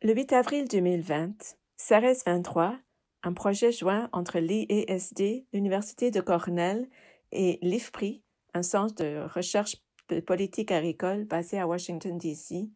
Le 8 avril 2020, CERES 23, un projet joint entre l'IESD, l'Université de Cornell et l'IFPRI, un centre de recherche politique agricole basé à Washington, D.C.,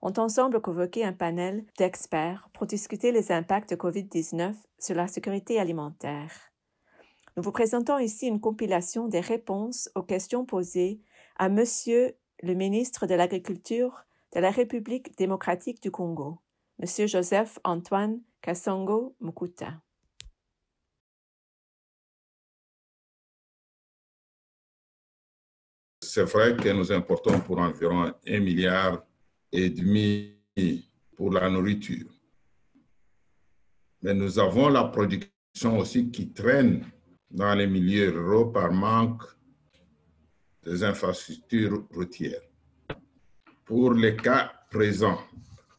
ont ensemble convoqué un panel d'experts pour discuter les impacts de COVID-19 sur la sécurité alimentaire. Nous vous présentons ici une compilation des réponses aux questions posées à Monsieur le ministre de l'Agriculture de la République démocratique du Congo, Monsieur Joseph-Antoine Kasongo Mukuta. C'est vrai que nous importons pour environ 1,5 milliard pour la nourriture. Mais nous avons la production aussi qui traîne dans les milieux ruraux par manque des infrastructures routières. Pour les cas présents,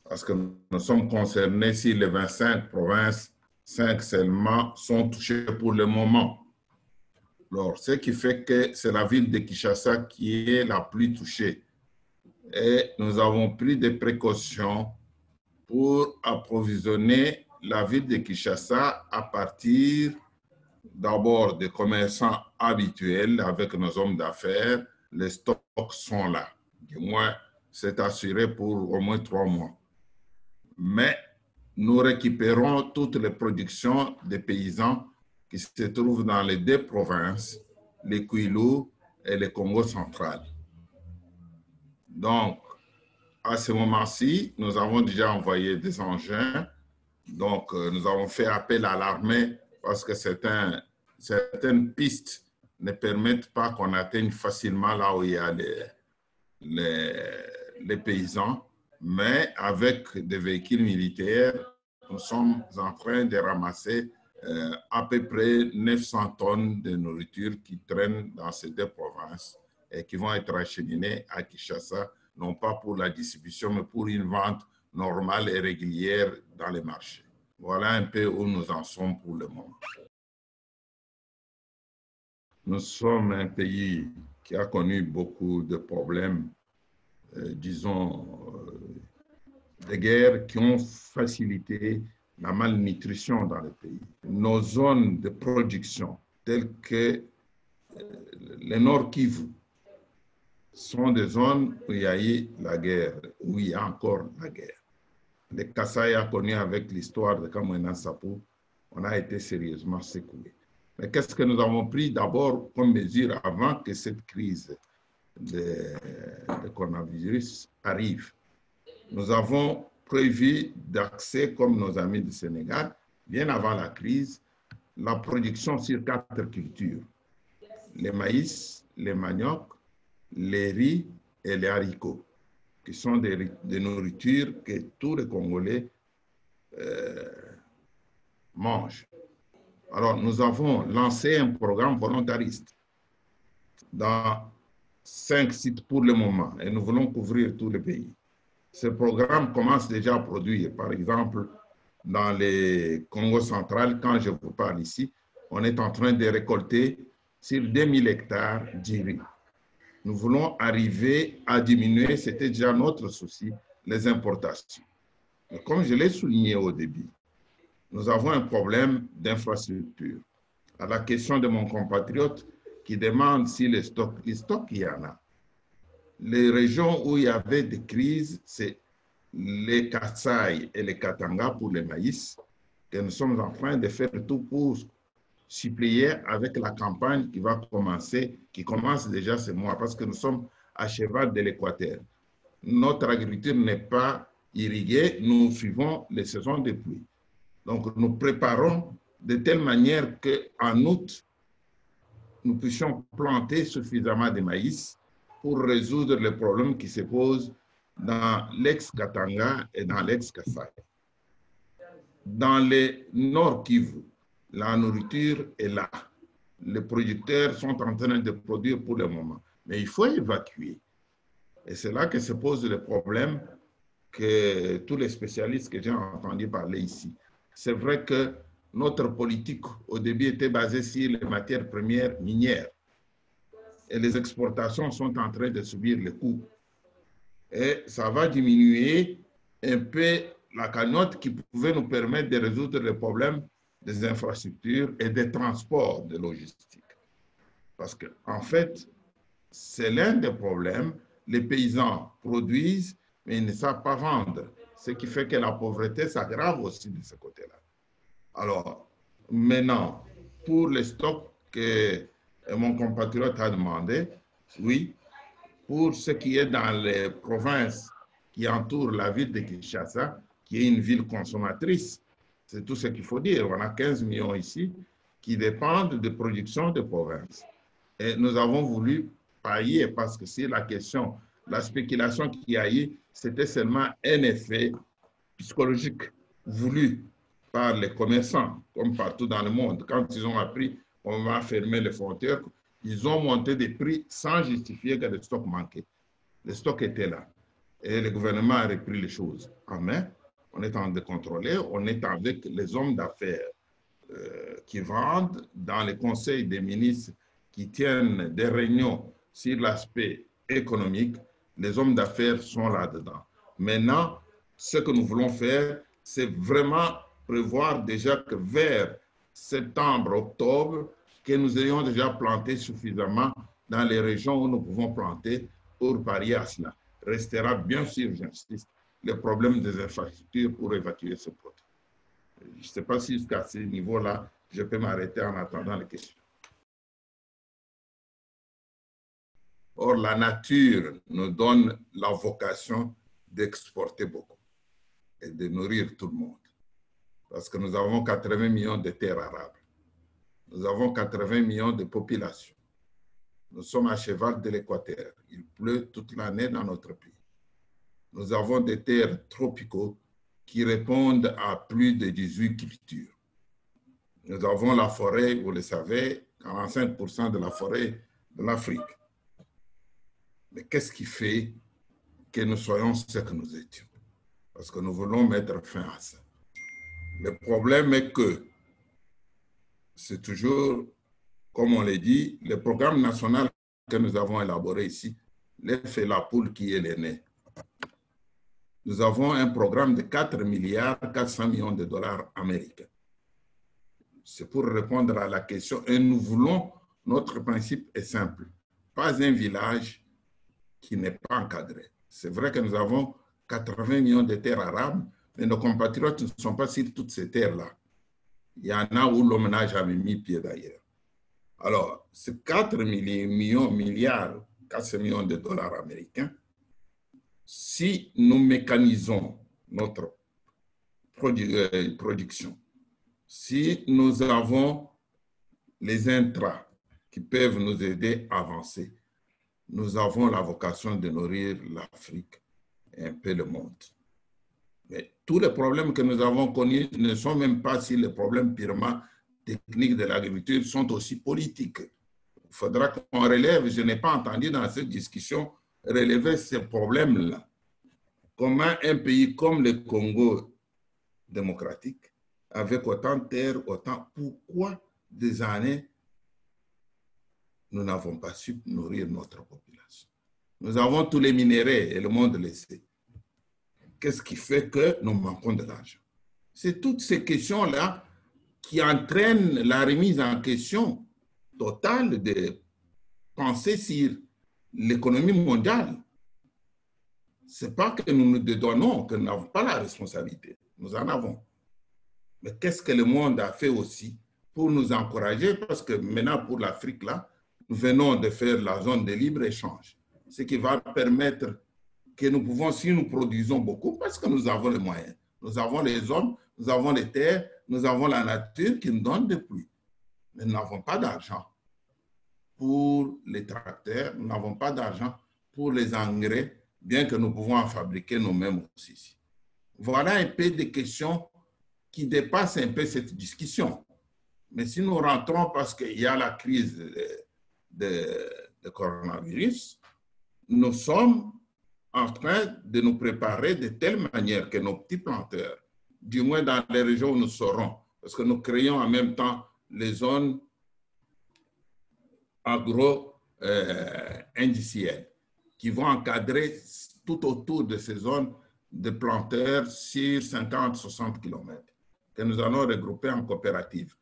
parce que nous sommes concernés si les 25 provinces, 5 seulement sont touchées pour le moment. Alors, ce qui fait que c'est la ville de Kinshasa qui est la plus touchée. Et nous avons pris des précautions pour approvisionner la ville de Kinshasa à partir d'abord des commerçants habituels avec nos hommes d'affaires. Les stocks sont là. Du moins, c'est assuré pour au moins 3 mois. Mais nous récupérons toutes les productions des paysans qui se trouvent dans les 2 provinces, les Kwilu et le Congo central. Donc, à ce moment-ci, nous avons déjà envoyé des engins. Donc, nous avons fait appel à l'armée parce que certaines pistes ne permettent pas qu'on atteigne facilement là où il y a les paysans. Mais avec des véhicules militaires, nous sommes en train de ramasser à peu près 900 tonnes de nourriture qui traînent dans ces 2 provinces et qui vont être acheminées à Kinshasa, non pas pour la distribution, mais pour une vente normale et régulière dans les marchés. Voilà un peu où nous en sommes pour le moment. Nous sommes un pays qui a connu beaucoup de problèmes, des guerres qui ont facilité la malnutrition dans le pays. Nos zones de production, telles que le Nord Kivu, sont des zones où il y a eu la guerre, où il y a encore la guerre. Le Kasaï a connu avec l'histoire de Kamwena Sapou, on a été sérieusement secoué. Mais qu'est-ce que nous avons pris d'abord comme mesure avant que cette crise de coronavirus arrive? Nous avons prévu d'accès, comme nos amis du Sénégal, bien avant la crise, la production sur 4 cultures. Les maïs, les maniocs, les riz et les haricots, qui sont des nourritures que tous les Congolais mangent. Alors, nous avons lancé un programme volontariste dans 5 sites pour le moment et nous voulons couvrir tout le pays. Ce programme commence déjà à produire. Par exemple, dans le Congo central, quand je vous parle ici, on est en train de récolter sur 2000 hectares du riz. Nous voulons arriver à diminuer, c'était déjà notre souci, les importations. Mais comme je l'ai souligné au début, nous avons un problème d'infrastructure. À la question de mon compatriote qui demande si les stocks, il y en a. Les régions où il y avait des crises, c'est les Kasaï et les Katanga pour le maïs, que nous sommes en train de faire tout pour suppléer avec la campagne qui va commencer, qui commence déjà ce mois, parce que nous sommes à cheval de l'équateur. Notre agriculture n'est pas irriguée, nous suivons les saisons de pluie. Donc, nous préparons de telle manière qu'en août, nous puissions planter suffisamment de maïs pour résoudre les problèmes qui se posent dans l'ex-Katanga et dans l'ex-Kasaï. Dans le Nord Kivu, la nourriture est là. Les producteurs sont en train de produire pour le moment. Mais il faut évacuer. Et c'est là que se pose le problème que tous les spécialistes que j'ai entendu parler ici. C'est vrai que notre politique au début était basée sur les matières premières minières. Et les exportations sont en train de subir les coûts. Et ça va diminuer un peu la cagnotte qui pouvait nous permettre de résoudre les problèmes des infrastructures et des transports, de logistique. Parce qu'en fait, c'est l'un des problèmes. Les paysans produisent, mais ils ne savent pas vendre. Ce qui fait que la pauvreté s'aggrave aussi de ce côté-là. Alors, maintenant, pour les stocks que mon compatriote a demandé, oui, pour ce qui est dans les provinces qui entourent la ville de Kinshasa, qui est une ville consommatrice, c'est tout ce qu'il faut dire. On a 15 millions ici qui dépendent de production de province. Et nous avons voulu pailler parce que c'est la question, la spéculation qu'il y a eu, c'était seulement un effet psychologique voulu par les commerçants, comme partout dans le monde. Quand ils ont appris qu'on va fermer les frontières, ils ont monté des prix sans justifier que les stocks manquaient. Les stocks étaient là. Et le gouvernement a repris les choses en main. On est en train de contrôler, on est avec les hommes d'affaires qui vendent dans les conseils des ministres qui tiennent des réunions sur l'aspect économique. Les hommes d'affaires sont là-dedans. Maintenant, ce que nous voulons faire, c'est vraiment prévoir déjà que vers septembre, octobre, que nous ayons déjà planté suffisamment dans les régions où nous pouvons planter pour parier à cela. Restera bien sûr, j'insiste, le problème des infrastructures pour évacuer ce produit. Je ne sais pas si jusqu'à ce niveau-là, je peux m'arrêter en attendant les questions. Or, la nature nous donne la vocation d'exporter beaucoup et de nourrir tout le monde. Parce que nous avons 80 millions de terres arables. Nous avons 80 millions de populations. Nous sommes à cheval de l'équateur. Il pleut toute l'année dans notre pays. Nous avons des terres tropicaux qui répondent à plus de 18 cultures. Nous avons la forêt, vous le savez, 45% de la forêt de l'Afrique. Mais qu'est-ce qui fait que nous soyons ce que nous étions? Parce que nous voulons mettre fin à ça. Le problème est que c'est toujours, comme on l'a dit, le programme national que nous avons élaboré ici, l'œuf et la poule qui est l'aîné. Nous avons un programme de 4 milliards 400 millions de dollars américains. C'est pour répondre à la question. Et nous voulons, notre principe est simple. Pas un village qui n'est pas encadré. C'est vrai que nous avons 80 millions de terres arables, mais nos compatriotes ne sont pas sur toutes ces terres-là. Il y en a où l'homme n'a jamais mis pied d'ailleurs. Alors, ces 4 milliards, 400 millions de dollars américains, si nous mécanisons notre production, si nous avons les intrants qui peuvent nous aider à avancer, nous avons la vocation de nourrir l'Afrique et un peu le monde. Mais tous les problèmes que nous avons connus ne sont même pas si les problèmes purement techniques de l'agriculture, sont aussi politiques. Il faudra qu'on relève, je n'ai pas entendu dans cette discussion relever ces problèmes-là. Comment un pays comme le Congo démocratique, avec autant de terres, pourquoi des années nous n'avons pas su nourrir notre population? Nous avons tous les minéraux et le monde le sait. Qu'est-ce qui fait que nous manquons de l'argent? C'est toutes ces questions-là qui entraînent la remise en question totale de penser sur l'économie mondiale. Ce n'est pas que nous nous dédouanons, que nous n'avons pas la responsabilité. Nous en avons. Mais qu'est-ce que le monde a fait aussi pour nous encourager? Parce que maintenant, pour l'Afrique, là, nous venons de faire la zone de libre-échange, ce qui va permettre que nous pouvons, si nous produisons beaucoup, parce que nous avons les moyens, nous avons les hommes, nous avons les terres, nous avons la nature qui nous donne des pluies. Mais nous n'avons pas d'argent pour les tracteurs, nous n'avons pas d'argent pour les engrais, bien que nous pouvons en fabriquer nous-mêmes aussi. Voilà un peu des questions qui dépassent un peu cette discussion. Mais si nous rentrons parce qu'il y a la crise de coronavirus, nous sommes en train de nous préparer de telle manière que nos petits planteurs, du moins dans les régions où nous serons, parce que nous créons en même temps les zones agro-industrielles qui vont encadrer tout autour de ces zones de planteurs sur 50-60 km que nous allons regrouper en coopérative.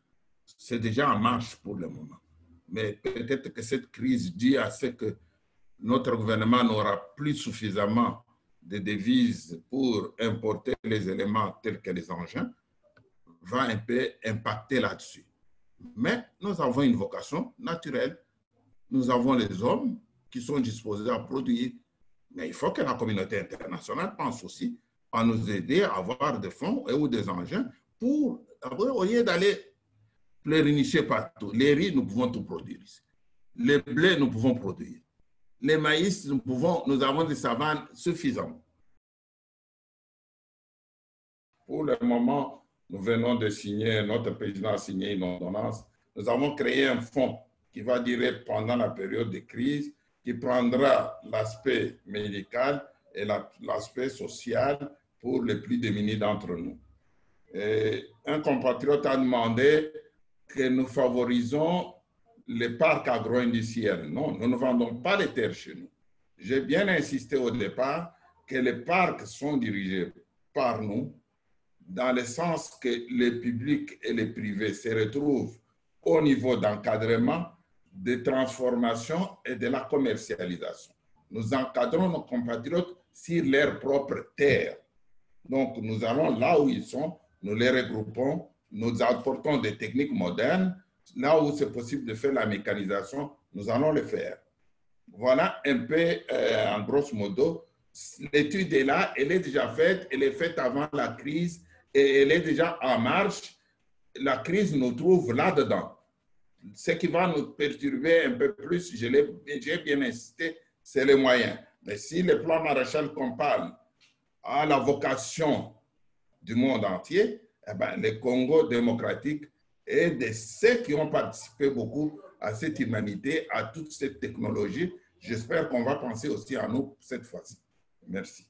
C'est déjà en marche pour le moment. Mais peut-être que cette crise due à ce que notre gouvernement n'aura plus suffisamment de devises pour importer les éléments tels que les engins va un peu impacter là-dessus. Mais nous avons une vocation naturelle. Nous avons les hommes qui sont disposés à produire. Mais il faut que la communauté internationale pense aussi à nous aider à avoir des fonds ou des engins pour, au lieu d'aller plénicher partout. Les riz, nous pouvons tout produire ici. Les blés, nous pouvons produire. Les maïs, nous avons des savanes suffisantes. Pour le moment, nous venons de signer, notre président a signé une ordonnance. Nous avons créé un fonds qui va durer pendant la période de crise, qui prendra l'aspect médical et l'aspect social pour les plus démunis d'entre nous. Et un compatriote a demandé que nous favorisons les parcs agro-industriels. Non, nous ne vendons pas les terres chez nous. J'ai bien insisté au départ que les parcs sont dirigés par nous, dans le sens que les publics et les privés se retrouvent au niveau d'encadrement, de transformation et de la commercialisation. Nous encadrons nos compatriotes sur leurs propres terres. Donc, nous allons là où ils sont, nous les regroupons, nous apportons des techniques modernes. Là où c'est possible de faire la mécanisation, nous allons le faire. Voilà un peu, en grosso modo, l'étude est là, elle est déjà faite, elle est faite avant la crise et elle est déjà en marche. La crise nous trouve là-dedans. Ce qui va nous perturber un peu plus, j'ai bien insisté, c'est les moyens. Mais si le plan Marshall qu'on parle a la vocation du monde entier, eh bien, le Congo démocratique est de ceux qui ont participé beaucoup à cette humanité, à toute cette technologie. J'espère qu'on va penser aussi à nous cette fois-ci. Merci.